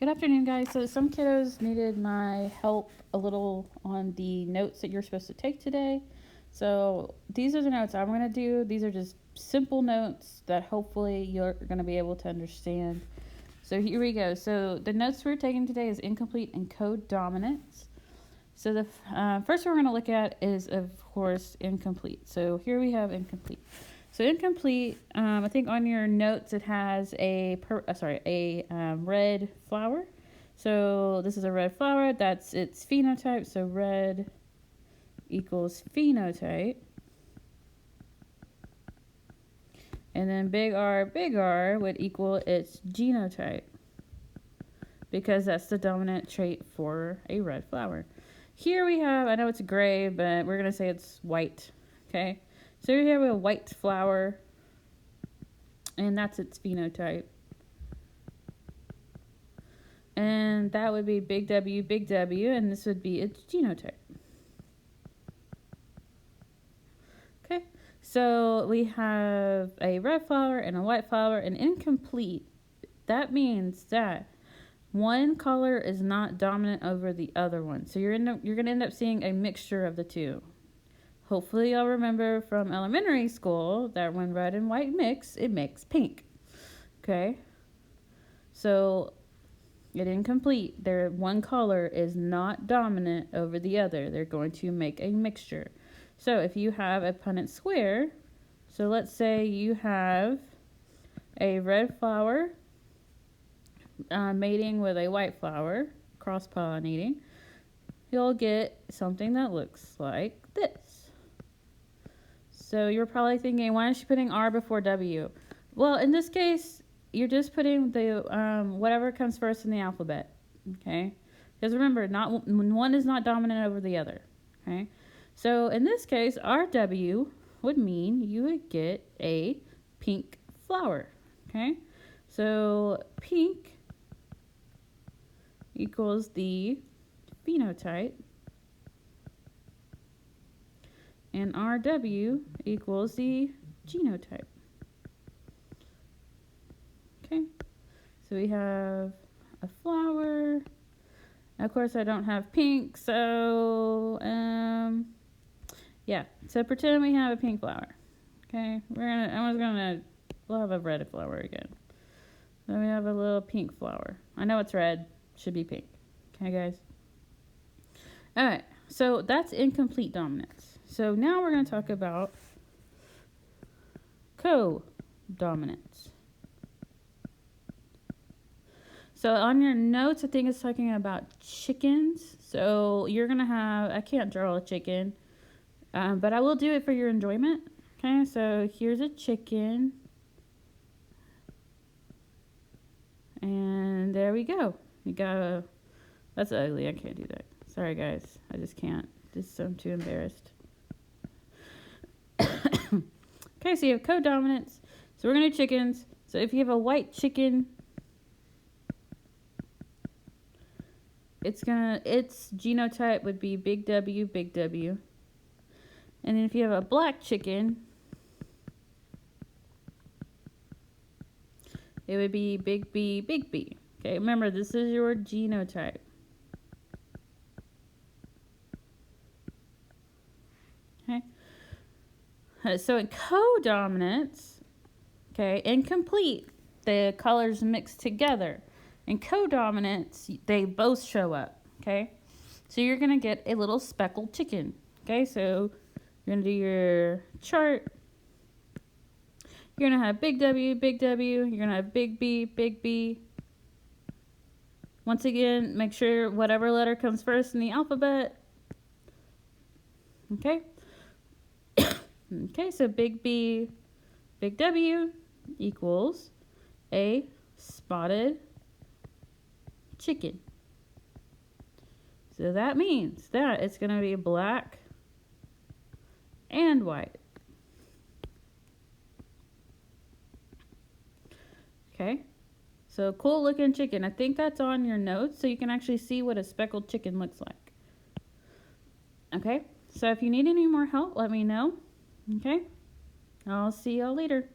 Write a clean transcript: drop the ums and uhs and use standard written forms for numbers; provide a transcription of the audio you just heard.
Good afternoon, guys. So some kiddos needed my help a little on the notes that you're supposed to take today. So these are the notes I'm going to do. These are just simple notes that hopefully you're going to be able to understand. So here we go. So the notes we're taking today is incomplete and codominance. So the first one we're going to look at is, of course, incomplete. So here we have incomplete. So incomplete, I think on your notes it has a red flower. So this is a red flower. That's its phenotype. So red equals phenotype. And then big R would equal its genotype, because that's the dominant trait for a red flower. Here we have, I know it's gray, but we're going to say it's white. Okay. So here we have a white flower, and that's its phenotype. And that would be big W, and this would be its genotype. Okay, so we have a red flower and a white flower, and incomplete. That means that one color is not dominant over the other one. So you're going to end up seeing a mixture of the two. Hopefully y'all remember from elementary school that when red and white mix, it makes pink. Okay? So, it incomplete. One color is not dominant over the other. They're going to make a mixture. So, if you have a Punnett square, so let's say you have a red flower mating with a white flower, cross-pollinating, you'll get something that looks like this. So you're probably thinking, why is she putting R before W? Well, in this case, you're just putting the whatever comes first in the alphabet. Okay? Because remember, one is not dominant over the other. Okay? So in this case, RW would mean you would get a pink flower. Okay? So pink equals the phenotype. And RW equals the genotype. Okay, so we have a flower. Of course, I don't have pink, so yeah. So pretend we have a pink flower. Okay, we'll have a red flower again. So we have a little pink flower. I know it's red, should be pink. Okay, guys. All right, so that's incomplete dominance. So now we're going to talk about codominance. So on your notes, I think it's talking about chickens. So you're going to have, I can't draw a chicken, but I will do it for your enjoyment. Okay, so here's a chicken. And there we go. That's ugly. I can't do that. Sorry, guys. I just can't. I'm too embarrassed. Okay, so you have codominance. So we're going to do chickens. So if you have a white chicken, its genotype would be big W. And then if you have a black chicken, it would be big B. Okay, remember, this is your genotype. Okay. So in codominance, okay, incomplete, the colors mix together. In codominance, they both show up, okay? So you're going to get a little speckled chicken, okay? So you're going to do your chart. You're going to have big W. You're going to have big B. Once again, make sure whatever letter comes first in the alphabet. Okay? Okay, so big B, big W equals a spotted chicken. So that means that it's going to be black and white. Okay, so cool looking chicken. I think that's on your notes, so you can actually see what a speckled chicken looks like. Okay, so if you need any more help, let me know. Okay, I'll see y'all later.